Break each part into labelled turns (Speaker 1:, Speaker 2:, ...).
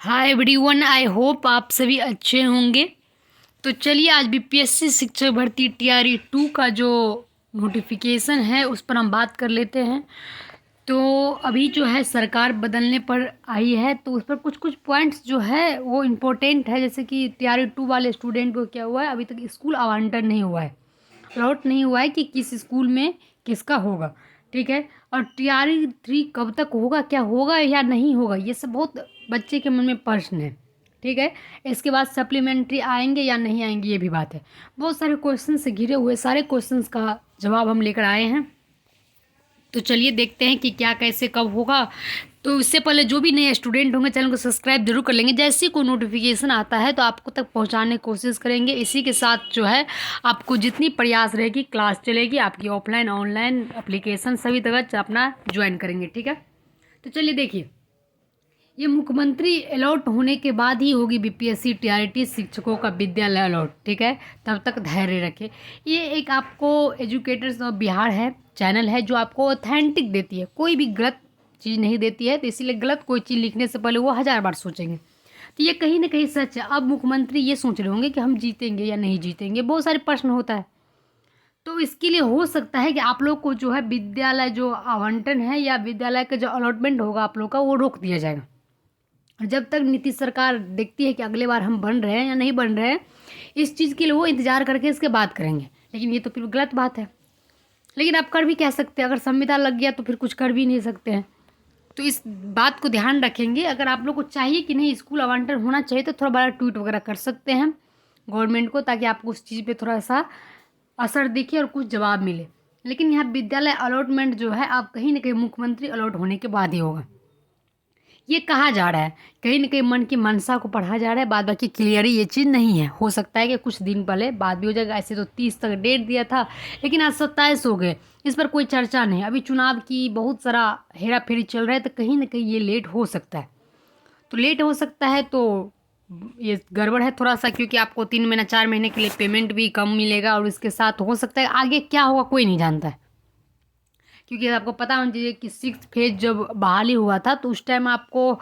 Speaker 1: Hi everyone, I hope आप सभी अच्छे होंगे। तो चलिए आज बीपीएससी शिक्षक भर्ती टीआरई 2 का जो नोटिफिकेशन है उस पर हम बात कर लेते हैं। तो अभी जो है सरकार बदलने पर आई है, तो उस पर कुछ कुछ पॉइंट्स जो है वो इम्पोर्टेंट है। जैसे कि टीआरई 2 वाले स्टूडेंट को क्या हुआ है, अभी तक स्कूल आवंटन नहीं हुआ है, अलॉट नहीं हुआ है कि किस स्कूल में किसका होगा। ठीक है। और टीआरई 3 कब तक होगा, क्या होगा या नहीं होगा, ये सब बहुत बच्चे के मन में प्रश्न है। ठीक है। इसके बाद सप्लीमेंट्री आएंगे या नहीं आएंगे, ये भी बात है। बहुत सारे क्वेश्चन से घिरे हुए सारे क्वेश्चंस का जवाब हम लेकर आए हैं। तो चलिए देखते हैं कि क्या कैसे कब होगा। तो इससे पहले जो भी नए स्टूडेंट होंगे चैनल को सब्सक्राइब जरूर कर लेंगे। जैसे ही कोई नोटिफिकेशन आता है तो आपको तक पहुंचाने की कोशिश करेंगे। इसी के साथ जो है आपको जितनी प्रयास रहेगी, क्लास चलेगी आपकी, ऑफलाइन ऑनलाइन एप्लीकेशन सभी तरह अपना ज्वाइन करेंगे। ठीक है। तो चलिए देखिए, ये मुख्यमंत्री अलॉट होने के बाद ही होगी बीपीएससी टीआरटी शिक्षकों का विद्यालय अलॉट। ठीक है। तब तक धैर्य रखें। ये एक आपको एजुकेटर्स ऑफ बिहार है, चैनल है जो आपको ऑथेंटिक देती है, कोई भी गलत चीज़ नहीं देती है। तो इसीलिए गलत कोई चीज़ लिखने से पहले वो 1000 बार सोचेंगे। तो ये कहीं ना कहीं सच है। अब मुख्यमंत्री ये सोच रहे होंगे कि हम जीतेंगे या नहीं जीतेंगे, बहुत सारे प्रश्न होता है। तो इसके लिए हो सकता है कि आप लोग को जो है विद्यालय जो आवंटन है या विद्यालय का जो अलॉटमेंट होगा आप लोग का, वो रोक दिया जाएगा। जब तक नीतीश सरकार देखती है कि अगले बार हम बन रहे हैं या नहीं बन रहे हैं, इस चीज़ के लिए वो इंतजार करके इसके बाद करेंगे। लेकिन ये तो फिर गलत बात है। लेकिन आप कर भी कह सकते हैं, अगर संविदा लग गया तो फिर कुछ कर भी नहीं सकते हैं। तो इस बात को ध्यान रखेंगे। अगर आप लोग को चाहिए कि नहीं स्कूल आवंटन होना चाहिए तो थोड़ा बड़ा ट्वीट वगैरह कर सकते हैं गवर्नमेंट को, ताकि आपको उस चीज़ पे थोड़ा सा असर दिखे और कुछ जवाब मिले। लेकिन यहाँ विद्यालय अलॉटमेंट जो है आप कहीं ना कहीं मुख्यमंत्री अलॉट होने के बाद ही होगा, ये कहा जा रहा है। कहीं ना कहीं मन की मनसा को पढ़ा जा रहा है। बाद बाकी क्लियर ये चीज़ नहीं है, हो सकता है कि कुछ दिन पहले बाद भी हो जाएगा। ऐसे तो 30 तक डेट दिया था, लेकिन आज 27 हो गए, इस पर कोई चर्चा नहीं। अभी चुनाव की बहुत सारा हेरा फेरी चल रहा है, तो कहीं ना कहीं ये लेट हो सकता है। तो लेट हो सकता है तो ये गड़बड़ है थोड़ा सा, क्योंकि आपको 3 महीना 4 महीने के लिए पेमेंट भी कम मिलेगा, और इसके साथ हो सकता है आगे क्या होगा कोई नहीं जानता है। क्योंकि आपको पता होना चाहिए कि 6th फेज जब बहाली हुआ था तो उस टाइम आपको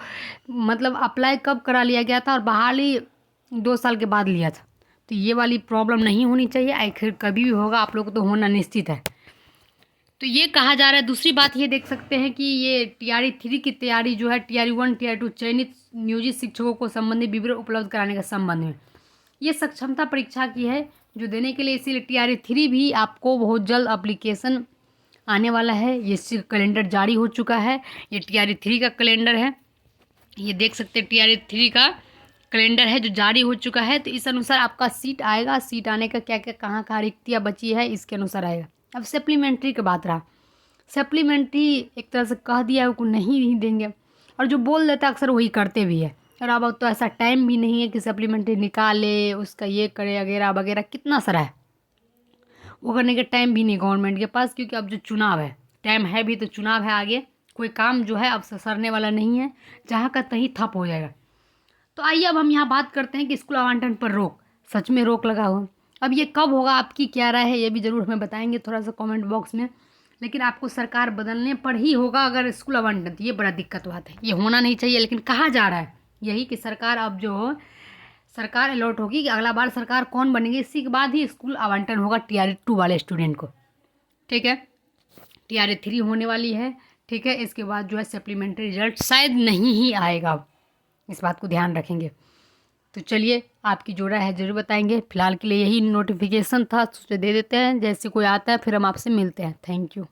Speaker 1: मतलब अप्लाई कब करा लिया गया था और बहाली 2 साल के बाद लिया था। तो ये वाली प्रॉब्लम नहीं होनी चाहिए। आखिर कभी भी होगा आप लोग को तो होना निश्चित है। तो ये कहा जा रहा है। दूसरी बात ये देख सकते हैं कि ये टीआरई 3 की तैयारी जो है, टीआरई 1 टीआरई 2 चयनित नियोजित शिक्षकों को संबंधित विवरण उपलब्ध कराने के संबंध में ये सक्षमता परीक्षा की है जो देने के लिए, इसीलिए टीआरई 3 भी आपको बहुत जल्द एप्लीकेशन आने वाला है। ये कैलेंडर जारी हो चुका है। ये टीआरई 3 का कैलेंडर है, ये देख सकते हैं टीआरई 3 का कैलेंडर है जो जारी हो चुका है। तो इस अनुसार आपका सीट आएगा, सीट आने का क्या क्या कहाँ कहाँ रिक्तियाँ बची है इसके अनुसार आएगा। अब सप्लीमेंट्री की बात रहा, सप्लीमेंट्री एक तरह से कह दिया है को नहीं देंगे, और जो बोल देता है अक्सर वही करते भी है। और अब तो ऐसा टाइम भी नहीं है कि सप्लीमेंट्री निकाले, उसका ये करे वगैरह वगैरह, कितना सारा है, वो करने का टाइम भी नहीं गवर्नमेंट के पास। क्योंकि अब जो चुनाव है, टाइम है भी तो चुनाव है, आगे कोई काम जो है अब सरने वाला नहीं है, जहाँ का तहीं ठप हो जाएगा। तो आइए अब हम यहाँ बात करते हैं कि स्कूल आवंटन पर रोक, सच में रोक लगा हो। अब ये कब होगा, आपकी क्या राय है, ये भी ज़रूर हमें बताएंगे थोड़ा सा कमेंट बॉक्स में। लेकिन आपको सरकार बदलने पर ही होगा अगर स्कूल आवंटन, तो ये बड़ा दिक्कत बात है, ये होना नहीं चाहिए। लेकिन कहा जा रहा है यही कि सरकार अब जो सरकार अलॉट होगी, कि अगला बार सरकार कौन बनेगी इसी के बाद ही स्कूल आवंटन होगा टीआरई 2 वाले स्टूडेंट को। ठीक है। टीआरई 3 होने वाली है। ठीक है। इसके बाद जो है सप्लीमेंट्री रिजल्ट शायद नहीं ही आएगा, अब इस बात को ध्यान रखेंगे। तो चलिए आपकी जो राय है ज़रूर बताएंगे। फिलहाल के लिए यही नोटिफिकेशन था, सोचे दे देते हैं, जैसे कोई आता है फिर हम आपसे मिलते हैं। Thank you.